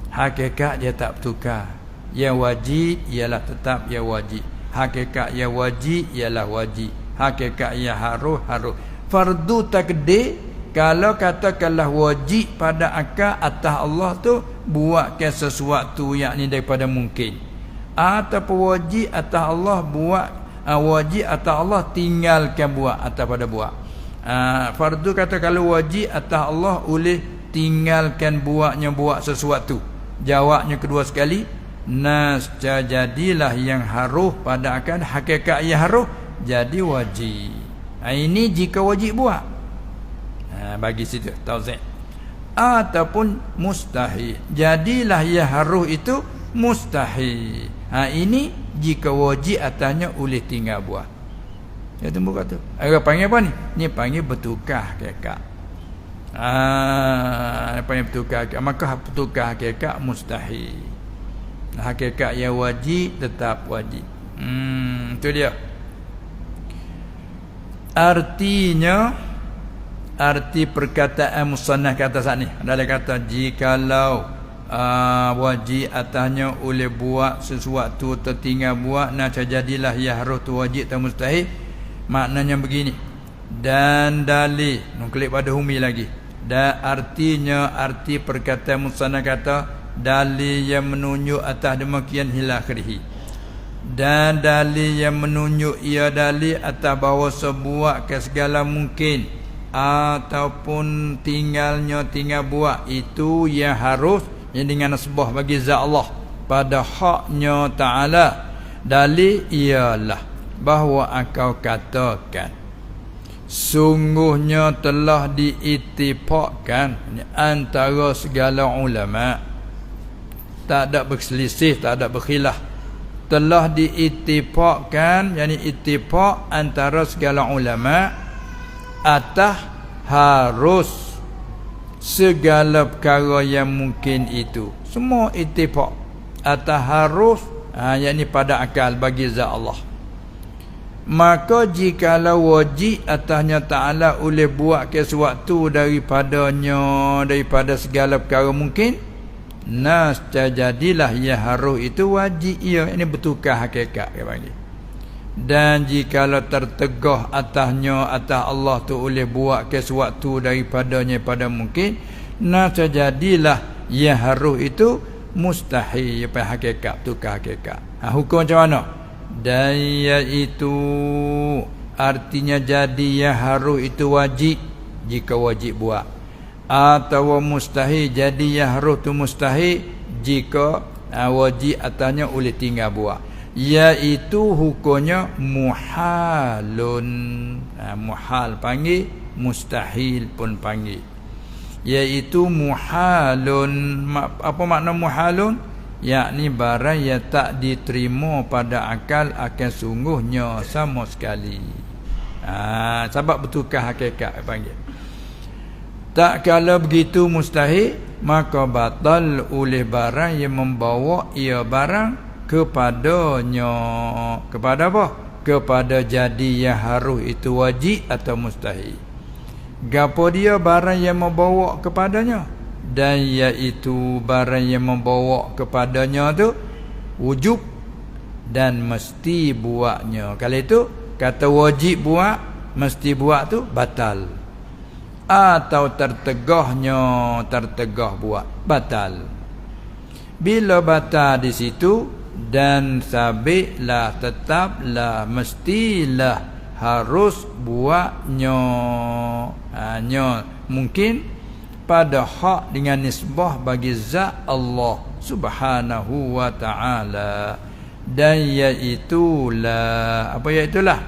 Hakikat dia tak bertukar. Yang wajib ialah tetap yang wajib. Hakikat yang wajib ialah wajib. Hakikat yang harus. Fardu takdir, kalau katakanlah wajib pada akal atas Allah tu buatkan sesuatu yakni daripada mungkin. Ataupun wajib atas Allah buat, wajib atas Allah tinggalkan buat atas pada buat. Fardu kata kalau wajib atas Allah oleh tinggalkan buatnya buat sesuatu. Jawabnya kedua sekali, nasca jadilah yang harus pada akan hakikat yang harus jadi wajib. Ini jika wajib buat. Bagi situ tauzih. Ataupun mustahil, jadilah ia harus itu mustahil. Ini jika wajib atasnya oleh tinggal buat. Ya temu kata. Orang panggil apa ni? Ni panggil bertukar hakikat. Panggil bertukar hakikat. Maka bertukar hakikat mustahil. Hakikat yang wajib tetap wajib. Itu dia. Arti perkataan musannaf kata saat ni adalah kata jikalau wajib atasnya oleh buat sesuatu tertinggal buat nak jadilah ya harus tu wajib atau mustahil. Maknanya begini. Dan dalil nuklik pada humi lagi. Dan arti perkataan musannaf kata dalil yang menunjuk atas demikian hila akhirih. Dan dalil yang menunjuk ia dalil atas bahawa sebuah ke segala mungkin ataupun tinggal buat itu yang harus yang dengan sebah bagi zat Allah pada haknya Ta'ala. Dalil ialah bahawa engkau katakan sungguhnya telah diittifaqkan antara segala ulama, tak ada berselisih, tak ada berkhilaf, telah diittifaqkan, yakni ittifaq antara segala ulama atas harus segala perkara yang mungkin itu. Semua ittifaq atas harus, yakni pada akal bagi zat Allah. Maka jikalau wajib atasnya Ta'ala oleh buat ke sesuatu daripada segala perkara mungkin, jadilah ya harus itu wajib ia. Ini bertukar hakikat dia panggil. Dan jikalau tertegah atas Allah tu oleh buat ke sesuatu daripadanya pada mungkin, jadilah ya harus itu mustahil. Apa hakikat, tukar hakikat. Hukum macam mana? Dan iaitu artinya jadi ya harus itu wajib jika wajib buat, atau mustahil jadi ya harus tu mustahil jika wajib atasnya oleh tinggal buat. Iaitu hukumnya muhalun. Muhal panggil, mustahil pun panggil. Iaitu muhalun. Apa makna muhalun? Yakni barang yang tak diterima pada akal akan sungguhnya sama sekali. Sebab bertukar hakikat panggil. Tak kala begitu mustahil, maka batal oleh barang yang membawa ia barang kepadanya. Kepada apa? Kepada jadi yang harus itu wajib atau mustahil. Gapo dia barang yang membawa kepadanya? Dan iaitu barang yang membawa kepadanya tu wujub dan mesti buatnya. Kalau itu kata wajib buat, mesti buat tu batal. Atau tertegah buat, batal. Bila batal di situ, dan sabitlah, tetaplah, mestilah harus buatnya. Hanya mungkin pada hak dengan nisbah bagi zat Allah Subhanahu wa ta'ala. Dan iaitulah, apa iaitulah?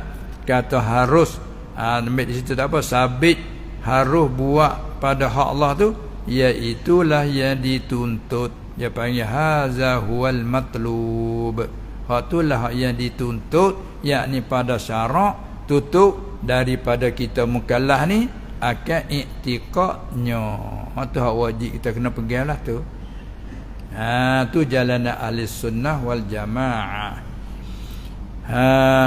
Kata harus, ambil di situ tak apa, sabit harus buat pada hak Allah tu, iaitulah yang dituntut. Dia panggil haza huwal matlub. Hak itulah hak yang dituntut, yakni pada syarak tutup daripada kita mukallaf ni akan i'tiqadnya. Hak tu hak wajib kita kena peganglah tu. Tu jalan ahli sunnah wal jamaah.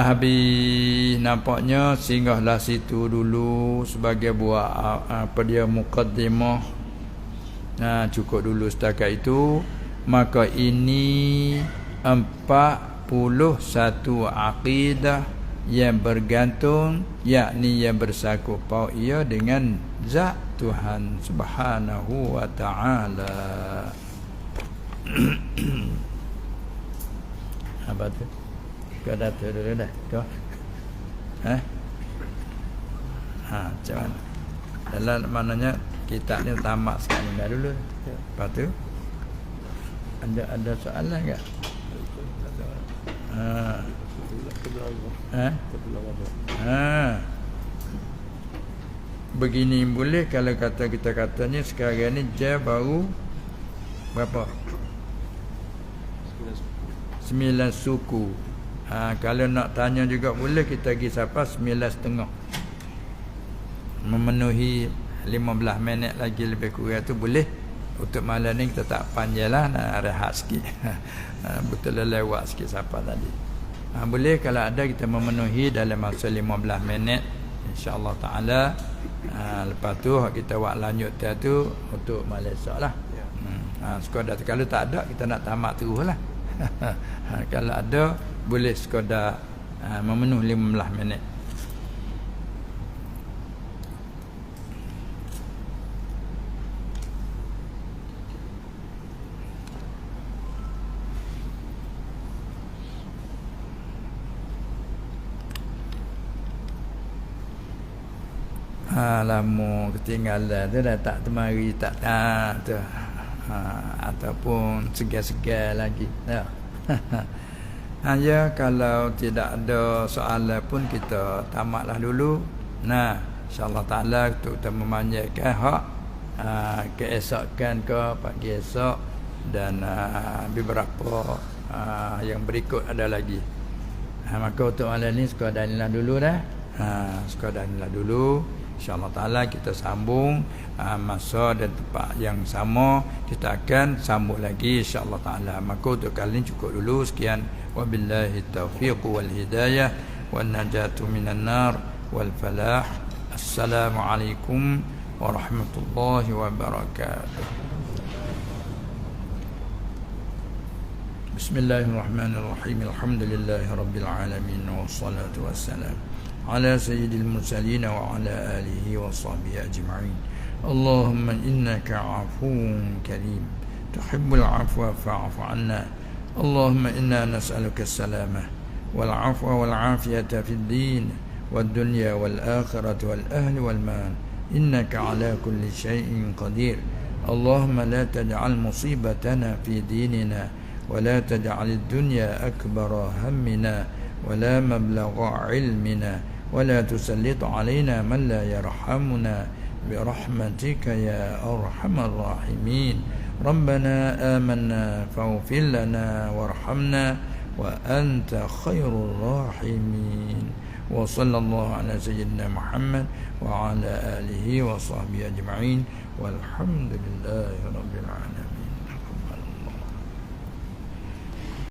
Habis nampaknya singgahlah situ dulu sebagai buat apa dia muqaddimah. Cukup dulu setakat itu. Maka ini 41 akidah yang bergantung, yakni yang bersangkut paut ia dengan zat Tuhan Subhanahu wa ta'ala. Apa tu? Kau dah tu dulu dah. Kau macam mana? Dalam maknanya kitab ni tamat sekali dah dulu. Lepas tu ada soalan tak? Begini boleh kalau kita katanya sekarang ni je baru berapa? 9 suku. Kalau nak tanya juga boleh kita pergi siapa 9.5. Memenuhi 15 minit lagi lebih kurang tu boleh. Untuk malam ni kita tak panjang lah, nak rehat sikit. Betul lewat sikit siapa tadi. Boleh kalau ada kita memenuhi dalam masa 15 minit insya-Allah taala. Lepas tu kita buat lanjut tu untuk malam esok lah. Sekadar kalau tak ada kita nak tamat terus lah. Kalau ada boleh sekadar memenuhi 15 minit. Lama ketinggalan tu dah tak temari tak tu. Ataupun segar-segar lagi. Ya, kalau tidak ada soalan pun kita tamatlah dulu. Nah, insya-Allah taala kita memanjatkan hak keesokan ke pagi esok dan beberapa yang berikut ada lagi. Maka untuk malam ni sekadar inilah dulu dah. Sekadar inilah dulu. InsyaAllah ta'ala kita sambung masa dan tempat yang sama. Kita akan sambung lagi insyaAllah ta'ala. Maka untuk kali ini cukup dulu. Sekian. Wabillahi taufiq wal hidayah wal najatu minan nar wal falah. Assalamualaikum warahmatullahi wabarakatuh. Bismillahirrahmanirrahim. Alhamdulillahi rabbil alamin. Wassalatu wassalam على سيد المرسلين وعلى آله وصحبه أجمعين. اللهم إنك عفو كريم تحب العفو فاعف عنا. اللهم إنا نسألك السلامة والعفو والعافية في الدين والدنيا والآخرة والأهل والمال إنك على كل شيء قدير. اللهم لا تجعل مصيبتنا في ديننا ولا تجعل الدنيا أكبر همنا ولا مبلغ علمنا ولا تسلط علينا من لا يرحمنا برحمتك يا أرحم الراحمين. ربنا آمنا فاغفر لنا وارحمنا وأنت خير الراحمين. وصلى الله على سيدنا محمد وعلى آله وصحبه أجمعين والحمد لله رب العالمين.